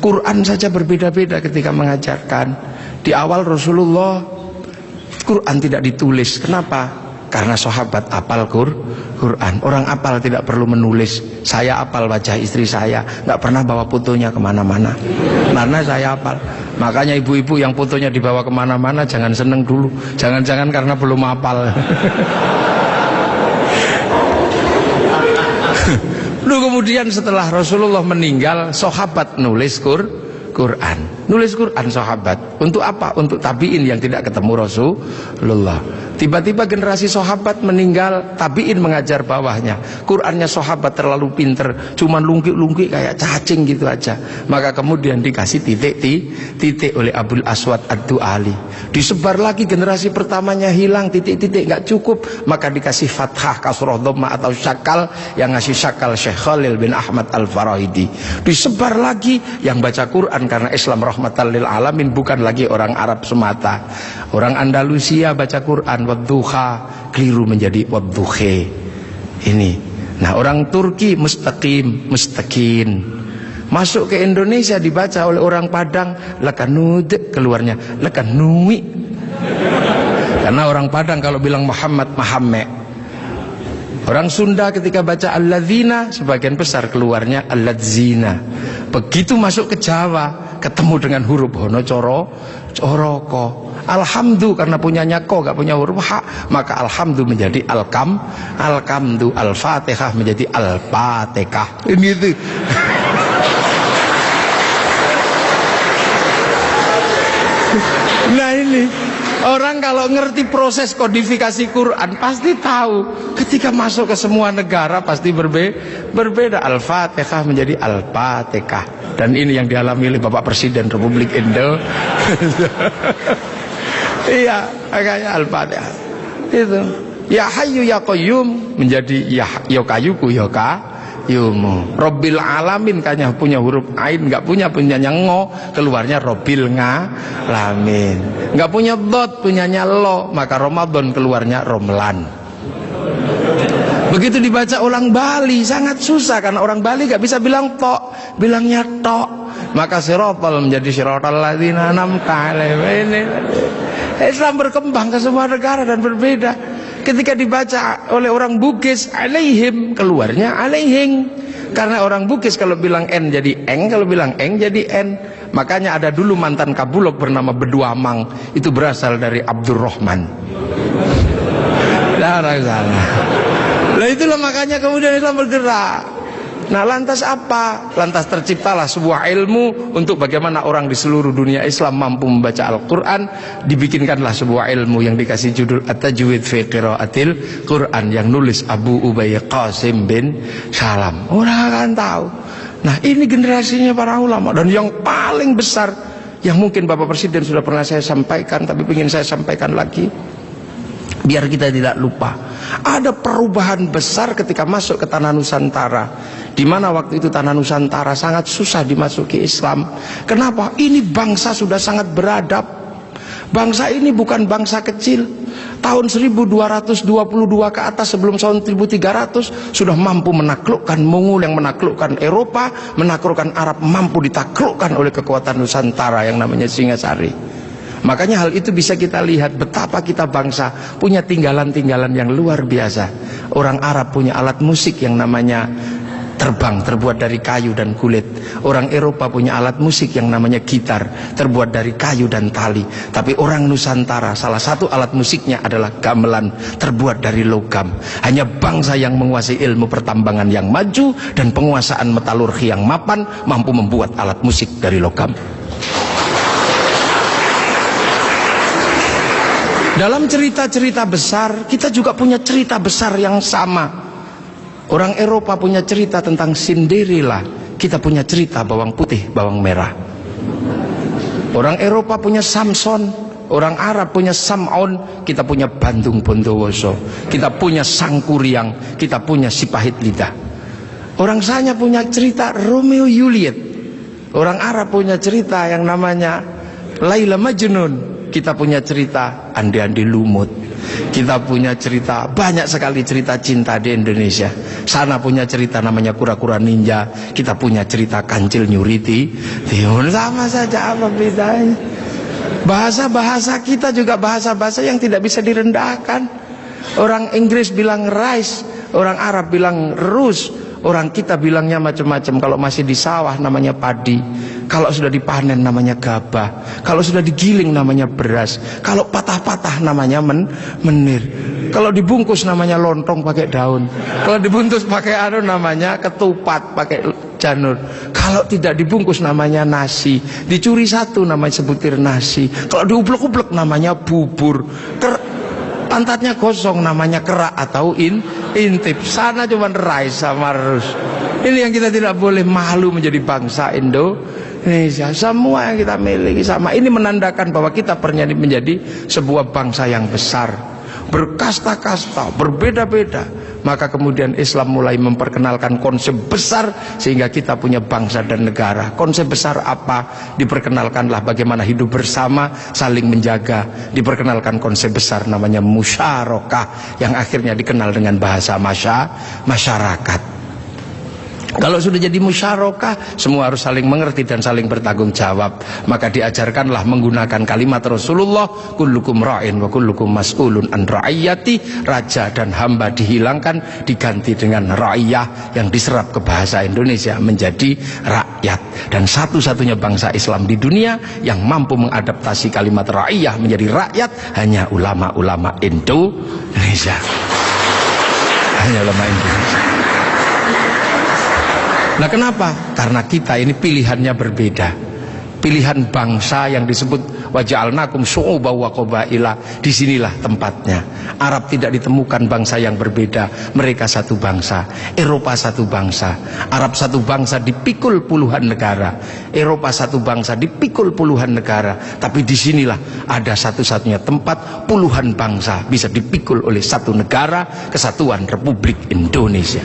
Quran saja berbeda-beda ketika mengajarkan. Di awal Rasulullah Quran tidak ditulis. Kenapa? Karena sahabat apal Quran. Orang apal tidak perlu menulis. Saya apal wajah istri saya, nggak pernah bawa fotonya kemana-mana karena saya apal. Makanya ibu-ibu yang fotonya dibawa kemana-mana jangan seneng dulu. Jangan-jangan karena belum apal. Lalu kemudian setelah Rasulullah meninggal, sahabat nulis Quran. Nulis Quran sahabat. Untuk apa? Untuk tabiin yang tidak ketemu Rasulullah. Tiba-tiba generasi sahabat meninggal, tabiin mengajar bawahnya. Qurannya sahabat terlalu pinter, cuman lungkik-lungkik kayak cacing gitu aja. Maka kemudian dikasih titik oleh Abul Aswad Ad-Du'ali. Disebar lagi, generasi pertamanya hilang, titik-titik nggak cukup, maka dikasih fathah, kasroh, dhamma atau syakal. Yang ngasih syakal Syekh Khalil bin Ahmad Al-Farahidi. Disebar lagi, yang baca Quran karena Islam rahmatan lil alamin bukan lagi orang Arab semata. Orang Andalusia baca Quran wadduha, keliru menjadi wadduhe. Ini. Nah, orang Turki mustaqim, mustaqin. Masuk ke Indonesia dibaca oleh orang Padang lakanud, keluarnya lakanui. Karena orang Padang kalau bilang Muhammad Mahamme. Orang Sunda ketika baca alladzina sebagian besar keluarnya alladzina. Begitu masuk ke Jawa ketemu dengan huruf hono coroko. Alhamdu karena punyanya ko gak punya huruf ha, maka alhamdu menjadi alkamdu, al-fatihah menjadi al-fatihah. Ini itu. Nah ini orang kalau ngerti proses kodifikasi Quran pasti tahu. Ketika masuk ke semua negara pasti berbeda. Al-Fatihah menjadi Al-Fatihah. Dan ini yang dialami oleh Bapak Presiden Republik Indonesia. Iya, kayak Al-Fatihah. Itu. Ya Hayyu Ya Qayyum menjadi Ya Kayuku Ya Yumu. Robbil Alamin kayaknya punya huruf ain, nggak punyanya ngo, keluarnya Robbil Ngalamin. Nggak punya dot, punyanya lo, maka Ramadan keluarnya Romlan. Begitu dibaca orang Bali sangat susah karena orang Bali nggak bisa bilang tok, bilangnya tok. Maka sirotol menjadi sirotol ladzina an'amta alaihim. Islam berkembang ke semua negara dan berbeda. Ketika dibaca oleh orang Bugis alaihim, keluarnya alaihing. Karena orang Bugis kalau bilang n jadi eng, kalau bilang eng jadi n. Makanya ada dulu mantan Kabulok bernama Beduamang, itu berasal dari Abdurrahman. Nah itulah makanya kemudian Islam bergerak. Nah lantas apa? Lantas terciptalah sebuah ilmu untuk bagaimana orang di seluruh dunia Islam mampu membaca Al-Quran. Dibikinkanlah sebuah ilmu yang dikasih judul At-Tajwid fi Qiraatil Quran, yang nulis Abu Ubay Qasim bin Salam. Orang akan tahu. Nah ini generasinya para ulama. Dan yang paling besar, yang mungkin Bapak Presiden sudah pernah saya sampaikan, tapi ingin saya sampaikan lagi biar kita tidak lupa. Ada perubahan besar ketika masuk ke tanah Nusantara, di mana waktu itu tanah Nusantara sangat susah dimasuki Islam. Kenapa? Ini bangsa sudah sangat beradab. Bangsa ini bukan bangsa kecil. Tahun 1222 ke atas sebelum tahun 1300 sudah mampu menaklukkan Mongol yang menaklukkan Eropa, menaklukkan Arab, mampu ditaklukkan oleh kekuatan Nusantara yang namanya Singasari. Makanya hal itu bisa kita lihat betapa kita bangsa punya tinggalan-tinggalan yang luar biasa. Orang Arab punya alat musik yang namanya terbang, terbuat dari kayu dan kulit. Orang Eropa punya alat musik yang namanya gitar, terbuat dari kayu dan tali. Tapi orang Nusantara salah satu alat musiknya adalah gamelan, terbuat dari logam. Hanya bangsa yang menguasai ilmu pertambangan yang maju dan penguasaan metalurgi yang mapan mampu membuat alat musik dari logam. Dalam cerita-cerita besar, kita juga punya cerita besar yang sama. Orang Eropa punya cerita tentang Cinderella, kita punya cerita bawang putih, bawang merah. Orang Eropa punya Samson, orang Arab punya Sam'on, kita punya Bandung Bondowoso. Kita punya Sangkuriang, kita punya Sipahit Lidah. Orang Sanya punya cerita Romeo Juliet. Orang Arab punya cerita yang namanya Laila Majnun. Kita punya cerita Andi-Andi Lumut. Kita punya cerita, banyak sekali cerita cinta di Indonesia. Sana punya cerita namanya kura-kura ninja, kita punya cerita kancil nyuriti. Sama saja, apa bedanya? Bahasa-bahasa kita juga bahasa-bahasa yang tidak bisa direndahkan. Orang Inggris bilang rice, orang Arab bilang rus, orang kita bilangnya macam-macam. Kalau masih di sawah namanya padi, kalau sudah dipanen namanya gabah, kalau sudah digiling namanya beras, kalau patah-patah namanya menir, kalau dibungkus namanya lontong pakai daun, kalau dibungkus pakai namanya ketupat pakai janur, kalau tidak dibungkus namanya nasi, dicuri satu namanya sebutir nasi, kalau diublek-ublek namanya bubur, pantatnya gosong namanya kerak atau intip. Sana cuma rice sama rus. Ini yang kita tidak boleh malu menjadi bangsa Indonesia. Semua yang kita miliki sama. Ini menandakan bahwa kita pernah menjadi sebuah bangsa yang besar, berkasta-kasta, berbeda-beda. Maka kemudian Islam mulai memperkenalkan konsep besar sehingga kita punya bangsa dan negara. Konsep besar apa? Diperkenalkanlah bagaimana hidup bersama, saling menjaga. Diperkenalkan konsep besar namanya musyarakah, yang akhirnya dikenal dengan bahasa masyarakat. Kalau sudah jadi musyarakah, semua harus saling mengerti dan saling bertanggung jawab. Maka diajarkanlah menggunakan kalimat Rasulullah, kullukum ra'in wa kullukum mas'ulun an ra'iyati. Raja dan hamba dihilangkan, diganti dengan ra'iyah, yang diserap ke bahasa Indonesia menjadi rakyat. Dan satu-satunya bangsa Islam di dunia yang mampu mengadaptasi kalimat ra'iyah menjadi rakyat hanya ulama-ulama Indonesia. Hanya ulama Indonesia. Nah, kenapa? Karena kita ini pilihannya berbeda. Pilihan bangsa yang disebut waja'alnakum syu'uban wa qabaila, disinilah tempatnya. Arab tidak ditemukan bangsa yang berbeda, mereka satu bangsa. Eropa satu bangsa, Arab satu bangsa dipikul puluhan negara, Eropa satu bangsa dipikul puluhan negara. Tapi disinilah ada satu-satunya tempat puluhan bangsa bisa dipikul oleh satu negara, Kesatuan Republik Indonesia.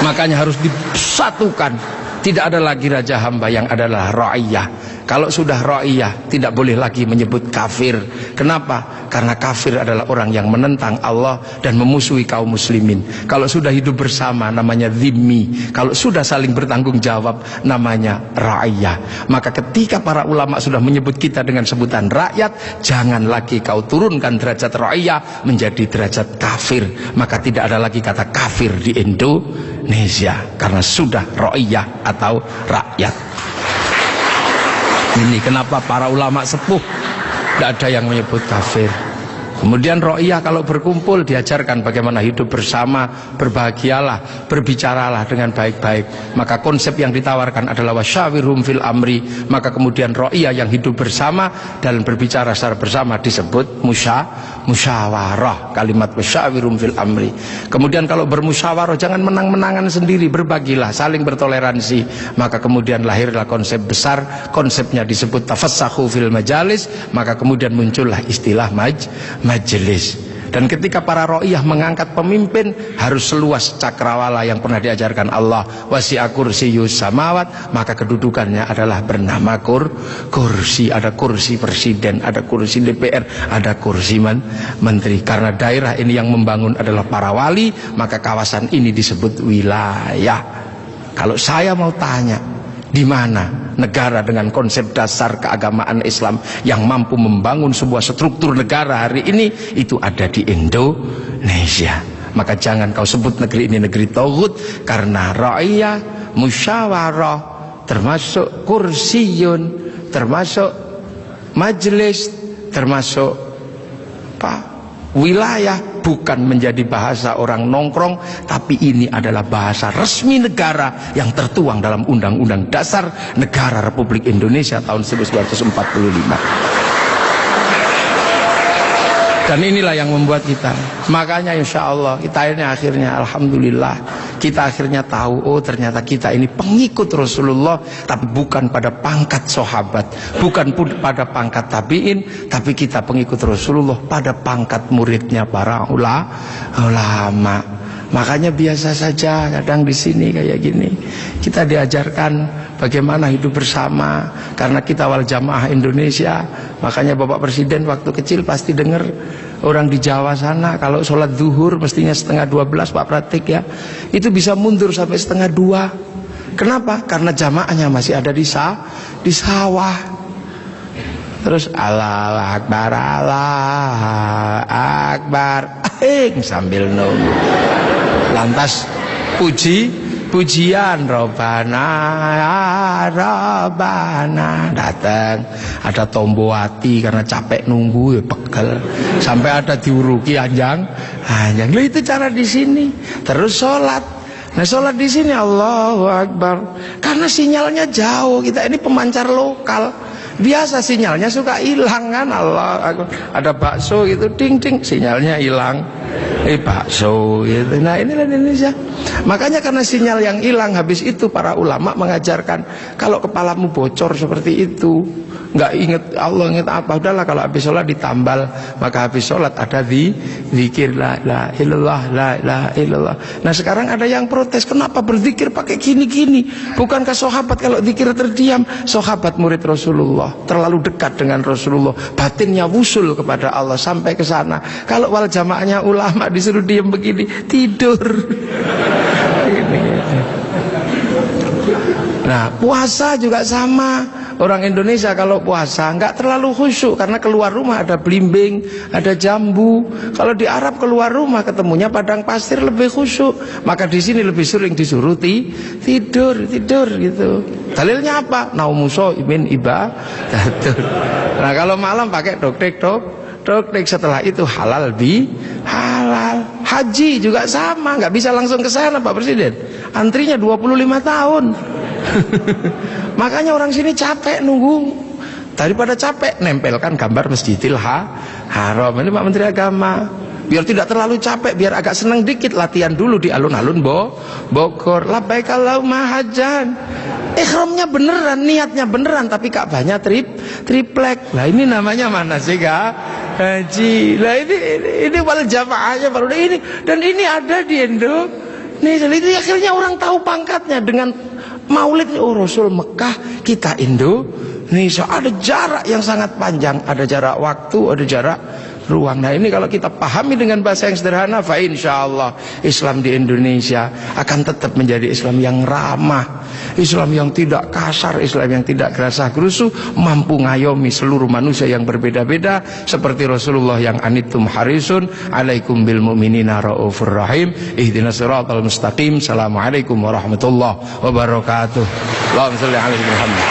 Makanya harus disatukan. Tidak ada lagi raja hamba, yang adalah ra'iyah. Kalau sudah ra'iyah, tidak boleh lagi menyebut kafir. Kenapa? Karena kafir adalah orang yang menentang Allah dan memusuhi kaum muslimin. Kalau sudah hidup bersama namanya dhimmi. Kalau sudah saling bertanggung jawab namanya ra'iyah. Maka ketika para ulama sudah menyebut kita dengan sebutan rakyat, jangan lagi kau turunkan derajat ra'iyah menjadi derajat kafir. Maka tidak ada lagi kata kafir di Indonesia, karena sudah ra'iyah atau rakyat. Ini kenapa para ulama sepuh tidak ada yang menyebut kafir. Kemudian ra'iyah kalau berkumpul diajarkan bagaimana hidup bersama, berbahagialah, berbicaralah dengan baik-baik. Maka konsep yang ditawarkan adalah wasyawirhum fil amri. Maka kemudian ra'iyah yang hidup bersama dan berbicara secara bersama disebut musyawarah. Kalimat wasyawirhum fil amri. Kemudian kalau bermusyawarah jangan menang-menangan sendiri, berbagilah, saling bertoleransi. Maka kemudian lahirlah konsep besar, konsepnya disebut tafassahu fil majalis. Maka kemudian muncullah istilah majelis. Dan ketika para ra'iyah mengangkat pemimpin, harus seluas cakrawala yang pernah diajarkan Allah, wasi'a kursiyyus samawat. Maka kedudukannya adalah bernama kursi. Ada kursi presiden, ada kursi DPR, ada kursi menteri. Karena daerah ini yang membangun adalah para wali, maka kawasan ini disebut wilayah. Kalau saya mau tanya, di mana negara dengan konsep dasar keagamaan Islam yang mampu membangun sebuah struktur negara hari ini? Itu ada di Indonesia. Maka jangan kau sebut negeri ini negeri tauhid, karena ra'iyah, musyawarah, termasuk kursiyun, termasuk majelis, termasuk wilayah, bukan menjadi bahasa orang nongkrong, tapi ini adalah bahasa resmi negara yang tertuang dalam Undang-Undang Dasar Negara Republik Indonesia tahun 1945. Dan inilah yang membuat kita, makanya insya Allah kita ini akhirnya alhamdulillah, kita akhirnya tahu, oh ternyata kita ini pengikut Rasulullah, tapi bukan pada pangkat sahabat, bukan pun pada pangkat tabi'in, tapi kita pengikut Rasulullah pada pangkat muridnya para ulama. Makanya biasa saja kadang di sini kayak gini kita diajarkan bagaimana hidup bersama. Karena kita wal jamaah Indonesia, makanya Bapak Presiden waktu kecil pasti dengar orang di Jawa sana kalau sholat zuhur mestinya 11:30 Pak Pratik ya, itu bisa mundur sampai 1:30. Kenapa? Karena jamaahnya masih ada di sawah. Terus Allah Akbar, Allah Akbar, sambil nunggu. Lantas pujian Robana Robana, datang ada tombowati karena capek nunggu ya, pegel sampai ada diuruki anjang. Lah itu cara di sini. Terus sholat. Nah sholat di sini Allahu Akbar. Karena sinyalnya jauh, kita ini pemancar lokal. Biasa sinyalnya suka hilang kan. Allah Akbar. Ada bakso gitu, ding ding, sinyalnya hilang. Bakso gitu. Nah inilah Indonesia. Makanya karena sinyal yang hilang, habis itu para ulama mengajarkan kalau kepalamu bocor seperti itu, nggak inget Allah, inget apa, udahlah kalau habis sholat ditambal. Maka habis sholat ada zikir la ilaha illallah, la ilaha illallah. Nah sekarang ada yang protes, kenapa berzikir pakai gini-gini? Bukankah sahabat kalau zikir terdiam? Sahabat murid Rasulullah, terlalu dekat dengan Rasulullah, batinnya wusul kepada Allah sampai ke sana. Kalau wal jamaahnya ulama disuruh diam begini, tidur. Nah puasa juga sama. Orang Indonesia kalau puasa nggak terlalu khusyuk karena keluar rumah ada belimbing, ada jambu. Kalau di Arab keluar rumah ketemunya padang pasir, lebih khusyuk. Maka di sini lebih sering disuruh tidur gitu. Dalilnya apa? Naumuso imin ibadah. Nah kalau malam pakai doktek. Setelah itu halal halal. Haji juga sama, nggak bisa langsung ke sana Pak Presiden. Antrinya 25 tahun. Makanya orang sini capek nunggu. Daripada capek, nempelkan gambar Masjidil Haram. Ini Pak Menteri Agama. Biar tidak terlalu capek, biar agak senang dikit, latihan dulu di alun-alun Bogor. Labbaik Allahumma hajjan. Ihramnya beneran, niatnya beneran, tapi Ka'bahnya triplek. Lah ini namanya mana sih haji. Lah ini wal jamaahnya baru ini, dan ini ada di Indonesia. Itu akhirnya orang tahu pangkatnya dengan Maulid. Oh Rasul Mekah, kita Indonesia. Ada jarak yang sangat panjang, ada jarak waktu, ada jarak ruang. Nah ini kalau kita pahami dengan bahasa yang sederhana, fa insyaallah Islam di Indonesia akan tetap menjadi Islam yang ramah, Islam yang tidak kasar, Islam yang tidak gerasah gerusu, mampu ngayomi seluruh manusia yang berbeda-beda, seperti Rasulullah yang anittum harisun alaikum bil mu'minina raufur rahim ihdinas siratal mustaqim. Assalamualaikum warahmatullahi wabarakatuh. Allahumma shalli ala Muhammad.